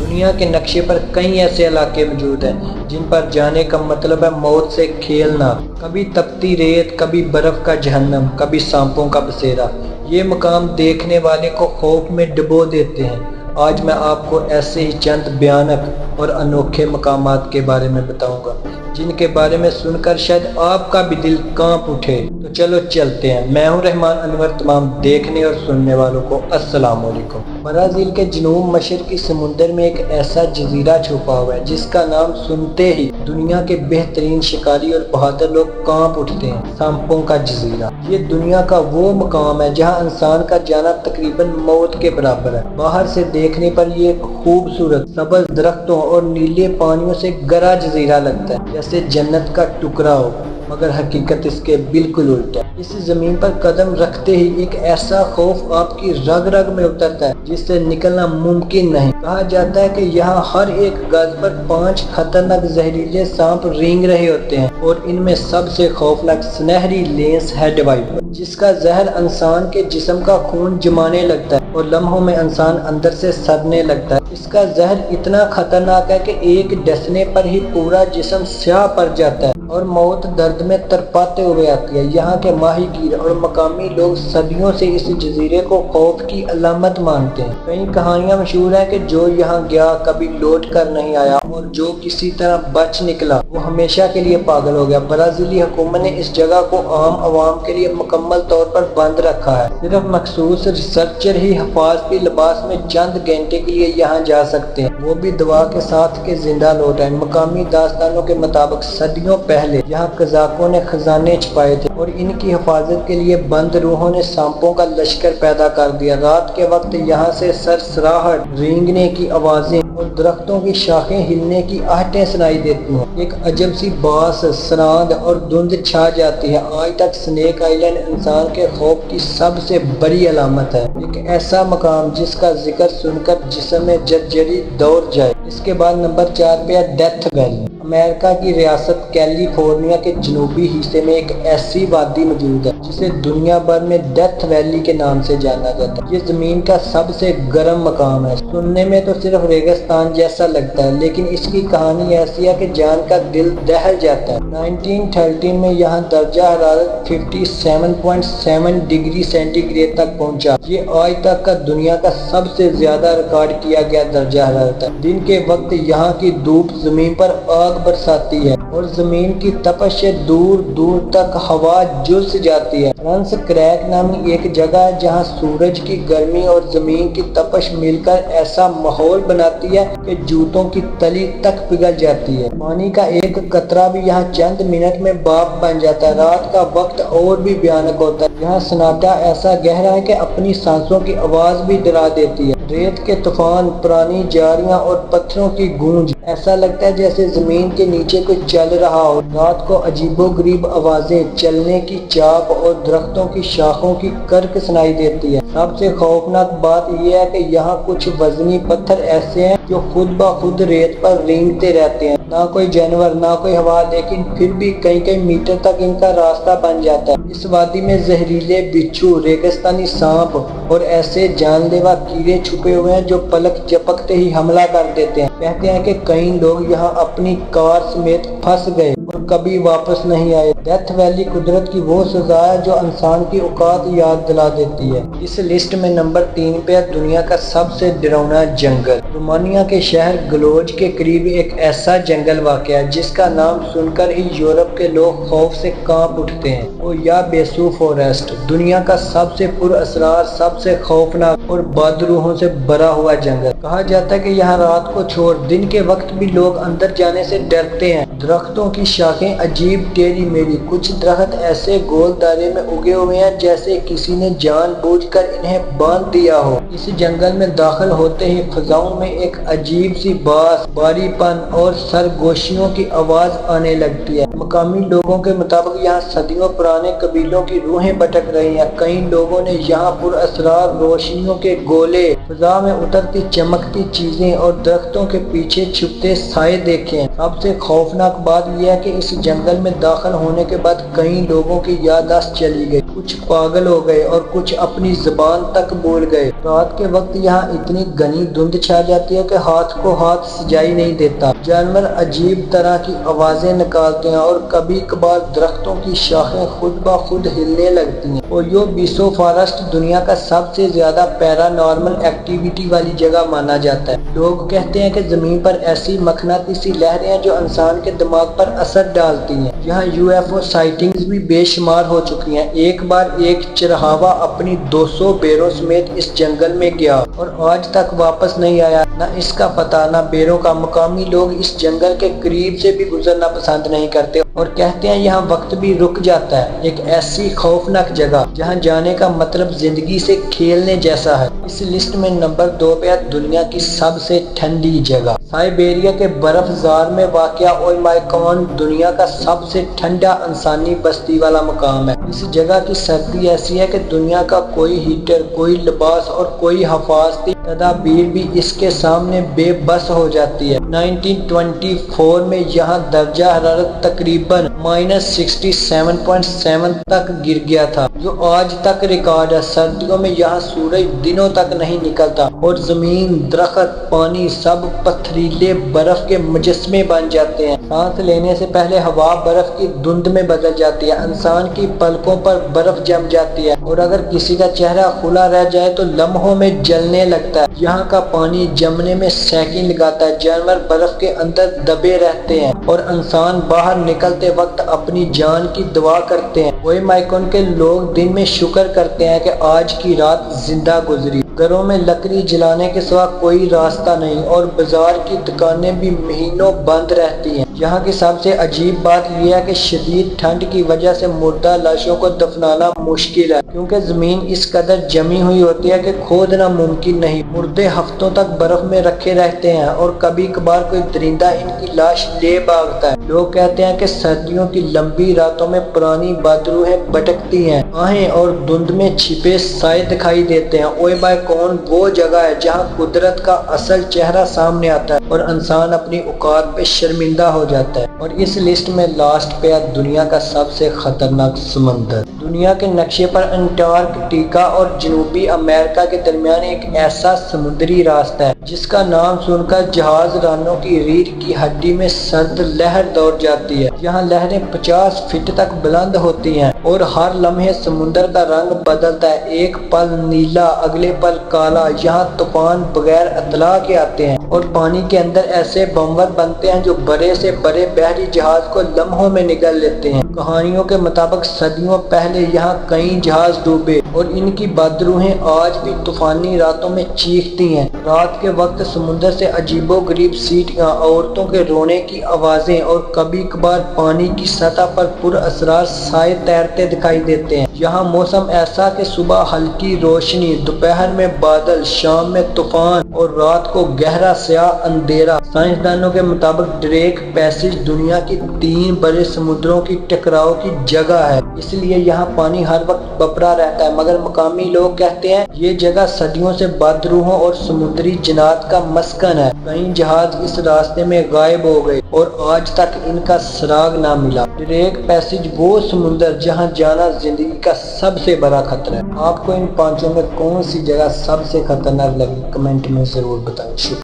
دنیا کے نقشے پر کئی ایسے علاقے موجود ہیں جن پر جانے کا مطلب ہے موت سے کھیلنا، کبھی تپتی ریت، کبھی برف کا جہنم، کبھی سانپوں کا بسیرا۔ یہ مقام دیکھنے والے کو خوف میں ڈبو دیتے ہیں۔ آج میں آپ کو ایسے ہی چند بھیانک اور انوکھے مقامات کے بارے میں بتاؤں گا جن کے بارے میں سن کر شاید آپ کا بھی دل کانپ اٹھے۔ تو چلو چلتے ہیں۔ میں ہوں رحمان انور، تمام دیکھنے اور سننے والوں کو السلام علیکم۔ برازیل کے جنوب مشرقی سمندر میں ایک ایسا جزیرہ چھپا ہوا ہے جس کا نام سنتے ہی دنیا کے بہترین شکاری اور بہادر لوگ کانپ اٹھتے ہیں۔ سانپوں کا جزیرہ یہ دنیا کا وہ مقام ہے جہاں انسان کا جانا تقریباً موت کے برابر ہے۔ باہر سے دیکھنے پر یہ ایک خوبصورت سبز درختوں اور نیلے پانیوں سے گرا جزیرہ لگتا ہے، جیسے جنت کا ٹکڑا ہو، مگر حقیقت اس کے بالکل الٹا ہے۔ اس زمین پر قدم رکھتے ہی ایک ایسا خوف آپ کی رگ رگ میں اترتا ہے جس سے نکلنا ممکن نہیں۔ کہا جاتا ہے کہ یہاں ہر ایک گز پر 5 خطرناک زہریلے سانپ رینگ رہے ہوتے ہیں، اور ان میں سب سے خوفناک سنہری لینس ہیڈ وائپر، جس کا زہر انسان کے جسم کا خون جمانے لگتا ہے اور لمحوں میں انسان اندر سے سڑنے لگتا ہے۔ اس کا زہر اتنا خطرناک ہے کہ ایک ڈسنے پر ہی پورا جسم سیاہ پڑ جاتا ہے اور موت درد میں تڑپاتے ہوئے آتی ہے۔ یہاں کے ماہی گیر اور مقامی لوگ صدیوں سے اس جزیرے کو خوف کی علامت مانتے ہیں۔ کئی کہانیاں مشہور ہیں کہ جو یہاں گیا کبھی لوٹ کر نہیں آیا، اور جو کسی طرح بچ نکلا وہ ہمیشہ کے لیے پاگل ہو گیا۔ برازیلی حکومت نے اس جگہ کو عام عوام کے لیے مکمل طور پر بند رکھا ہے۔ صرف مخصوص ریسرچر ہی حفاظتی لباس میں چند گھنٹے کے لیے یہاں جا سکتے ہیں، وہ بھی دعا کے ساتھ کہ زندہ لوٹ آئیں۔ مقامی داستانوں کے مطابق صدیوں پہلے یہاں قزاقوں نے خزانے چھپائے تھے اور ان کی حفاظت کے لیے بند روحوں نے سانپوں کا لشکر پیدا کر دیا۔ رات کے وقت یہاں سے سرسراہٹ، رینگنے کی آوازیں اور درختوں کی شاخیں ہلنے کی آہٹیں سنائی دیتی ہیں۔ ایک عجب سی باس، سرانگ اور دھند چھا جاتی ہے۔ آج تک سنیک آئیلینڈ انسان کے خوف کی سب سے بڑی علامت ہے، ایک ایسا مقام جس کا ذکر سن کر جسم میں جرجری دوڑ جائے۔ اس کے بعد نمبر 4 پہ ہے ڈیتھ ویلی۔ امریکہ کی ریاست کیلیفورنیا کے جنوبی حصے میں ایک ایسی وادی موجود ہے جسے دنیا بھر میں ڈیتھ ویلی کے نام سے جانا جاتا ہے۔ یہ زمین کا سب سے گرم مقام ہے۔ سننے میں تو صرف ریگستان جیسا لگتا ہے، لیکن اس کی کہانی ایسی ہے کہ جان کا دل دہل جاتا ہے۔ 1913 میں یہاں درجہ حرارت 57.7 ڈگری سینٹی گریڈ تک پہنچا۔ یہ آج تک کا دنیا کا سب سے زیادہ ریکارڈ کیا گیا درجہ حرارت ہے۔ دن کے وقت یہاں کی دھوپ زمین پر آگ برساتی ہے اور زمین کی تپش سے دور دور تک ہوا جھلس جاتی ہے۔ فرنس کریک نامی ایک جگہ ہے جہاں سورج کی گرمی اور زمین کی تپش مل کر ایسا ماحول بناتی ہے کہ جوتوں کی تلی تک پگھل جاتی ہے۔ پانی کا ایک قطرہ بھی یہاں چند منٹ میں بھاپ بن جاتا ہے۔ رات کا وقت اور بھی بھیانک ہوتا ہے۔ یہاں سناٹا ایسا گہرا ہے کہ اپنی سانسوں کی آواز بھی ڈرا دیتی ہے۔ ریت کے طوفان، پرانی جاریاں اور پتھروں کی گونج، ایسا لگتا ہے جیسے زمین کے نیچے کوئی چل رہا ہو۔ رات کو عجیب و غریب آوازیں، چلنے کی چاپ اور درختوں کی شاخوں کی کرک سنائی دیتی ہے۔ سب سے خوفناک بات یہ ہے کہ یہاں کچھ وزنی پتھر ایسے ہیں جو خود بخود ریت پر رینگتے رہتے ہیں۔ نہ کوئی جانور، نہ کوئی ہوا، لیکن پھر بھی کئی میٹر تک ان کا راستہ بن جاتا ہے۔ اس وادی میں زہریلے بچھو، ریگستانی سانپ اور ایسے جان لیوا کیڑے چھپے ہوئے ہیں جو پلک جھپکتے ہی حملہ کر دیتے ہیں۔ کہتے ہیں کہ کئی لوگ یہاں اپنی کار سمیت پھنس گئے اور کبھی واپس نہیں آئے۔ ڈیتھ ویلی قدرت کی وہ سزا ہے جو انسان کی اوقات یاد دلا دیتی ہے۔ اس لسٹ میں نمبر 3 پہ دنیا کا سب سے ڈراؤنا جنگل۔ رومانیہ کے شہر گلوج کے قریب ایک ایسا جنگل واقع ہے جس کا نام سن کر ہی یورپ کے لوگ خوف سے کانپ اٹھتے ہیں۔ وہ یا بیسو فوریسٹ، دنیا کا سب سے پر اسرار، سب سے خوفناک اور بد روحوں سے بھرا ہوا جنگل۔ کہا جاتا ہے کہ یہاں رات کو چھوڑ دن کے وقت بھی لوگ اندر جانے سے ڈرتے ہیں۔ درختوں کی شاخیں عجیب ٹیڑھی میڑھی، کچھ درخت ایسے گول دائرے میں اگے ہوئے ہیں جیسے کسی نے جان بوجھ کر انہیں باندھ دیا ہو۔ اس جنگل میں داخل ہوتے ہی فضاؤں میں ایک عجیب سی باس، باری پن اور سرگوشیوں کی آواز آنے لگتی ہے۔ مقامی لوگوں کے مطابق یہاں صدیوں پرانے قبیلوں کی روحیں بھٹک رہی ہیں۔ کئی لوگوں نے یہاں پر اسرار روشنیوں کے گولے، فضا میں اترتی چمکتی چیزیں اور درختوں کے پیچھے چھپتے سائے دیکھے ہیں۔ سب سے خوفناک بات یہ ہے کہ اس جنگل میں داخل ہونے کے بعد کئی لوگوں کی یادداشت چلی گئی۔ کچھ پاگل ہو گئے اور کچھ اپنی زبان تک بھول گئے۔ رات کے وقت یہاں اتنی گھنی دھند چھا جاتی ہے کہ ہاتھ کو ہاتھ سجائی نہیں دیتا۔ جانور عجیب طرح کی آوازیں نکالتے ہیں اور کبھی کبھار درختوں کی شاخیں خود بخود ہلنے لگتی ہیں۔ اویو بیسو فارسٹ دنیا کا سب سے زیادہ پیرا نارمل ایکٹیویٹی والی جگہ مانا جاتا ہے۔ لوگ کہتے ہیں کہ زمین پر ایسی مقناطیسی لہریں ہیں جو انسان کے دماغ پر اثر ڈالتی ہیں۔ یہاں UFO سائٹنگز بھی بے شمار ہو چکی ہیں۔ ایک بار ایک چرواہا اپنی 200 بیروں سمیت اس جنگل میں گیا اور آج تک واپس نہیں آیا۔ نہ اس کا پتہ نہ بیروں کا۔ مقامی لوگ اس جنگل کے قریب سے بھی گزرنا پسند نہیں کرتے اور کہتے ہیں یہاں وقت بھی رک جاتا ہے۔ ایک ایسی خوفناک جگہ جہاں جانے کا مطلب زندگی سے کھیلنے جیسا ہے۔ اس لسٹ میں نمبر 2 پہ ہے دنیا کی سب سے ٹھنڈی جگہ۔ سائبیریا کے برف زار میں واقع اوئمائکون دنیا کا سب سے ٹھنڈا انسانی بستی والا مقام ہے۔ اس جگہ کی سردی ایسی ہے کہ دنیا کا کوئی ہیٹر، کوئی لباس اور کوئی حفاظتی تدابیر بھی اس کے سامنے بے بس ہو جاتی ہے۔ 1924 میں یہاں درجہ حرارت تقریباً -67.7 تک گر گیا تھا، جو آج تک ریکارڈ ہے۔ سردیوں میں یہاں سورج دنوں تک نہیں نکلتا اور زمین، درخت، پانی سب پتھریلے برف کے مجسمے بن جاتے ہیں۔ سانس لینے سے پہلے ہوا برف کی دھند میں بدل جاتی ہے، انسان کی پلکوں پر برف جم جاتی ہے اور اگر کسی کا چہرہ کھلا رہ جائے تو لمحوں میں جلنے لگتا ہے۔ یہاں کا پانی جمنے میں سیکنڈ لگاتا ہے، جانور برف کے اندر دبے رہتے ہیں اور انسان باہر نکلتے وقت اپنی جان کی دعا کرتے ہیں۔ اوئمائکون کے لوگ دن میں شکر کرتے ہیں کہ آج کی رات زندہ گزری۔ گھروں میں لکڑی جلانے کے سوا کوئی راستہ نہیں اور بازار کی دکانیں بھی مہینوں بند رہتی ہیں۔ یہاں کی سب سے عجیب بات یہ ہے کہ شدید ٹھنڈ کی وجہ سے مردہ لاشوں کو دفنانا مشکل ہے، کیونکہ زمین اس قدر جمی ہوئی ہوتی ہے کہ کھودنا ممکن نہیں۔ مردے ہفتوں تک برف میں رکھے رہتے ہیں اور کبھی کبھار کوئی درندہ ان کی لاش لے بھاگتا ہے۔ لوگ کہتے ہیں کہ سردیوں کی لمبی راتوں میں پرانی بادروہیں بھٹکتی ہیں، آہیں اور دھند میں چھپے سائے دکھائی دیتے ہیں۔ اوئمائکون وہ جگہ ہے جہاں قدرت کا اصل چہرہ سامنے آتا ہے اور انسان اپنی اوقات پہ شرمندہ ہو جاتا ہے۔ اور اس لسٹ میں لاسٹ پہ ہے دنیا کا سب سے خطرناک سمندر۔ دنیا کے نقشے پر انٹارکٹیکا اور جنوبی امریکہ کے درمیان ایک ایسا سمندری راستہ ہے جس کا نام سن کر جہاز رانوں کی ریڑھ کی ہڈی میں سرد لہر دوڑ جاتی ہے۔ یہاں لہریں 50 فٹ تک بلند ہوتی ہیں اور ہر لمحے سمندر کا رنگ بدلتا ہے، ایک پل نیلا، اگلے پل کالا۔ یہاں طوفان بغیر اطلاع کے آتے ہیں اور پانی کے اندر ایسے بمور بنتے ہیں جو بڑے سے بڑے بحری جہاز کو لمحوں میں نگل لیتے ہیں۔ کہانیوں کے مطابق صدیوں پہلے یہاں کئی جہاز ڈوبے اور ان کی بادروہیں آج بھی طوفانی راتوں میں چیختی ہیں۔ رات کے وقت سمندر سے عجیب و غریب سیٹیاں، عورتوں کے رونے کی آوازیں اور کبھی کبھار پانی کی سطح پر پر اسرار سائے تیرتے دکھائی دیتے ہیں۔ یہاں موسم ایسا کہ صبح ہلکی روشنی، دوپہر میں بادل، شام میں طوفان اور رات کو گہرا سیاہ اندھیرا۔ سائنسدانوں کے مطابق ڈریک پیسیج دنیا کی 3 بڑے سمندروں کی ٹکراؤ کی جگہ ہے، اس لیے یہاں پانی ہر وقت بپرا رہتا ہے، مگر مقامی لوگ کہتے ہیں یہ جگہ صدیوں سے بدروحوں اور سمندری جنات کا مسکن ہے۔ کئی جہاز اس راستے میں غائب ہو گئے اور آج تک ان کا سراغ نہ ملا۔ ڈریک پیسیج وہ سمندر جہاں جانا زندگی کا سب سے بڑا خطرہ ہے۔ آپ کو ان 5 میں کون سی جگہ سب سے خطرناک لگی؟ کمنٹ میں ضرور بتائیں۔ شکریہ۔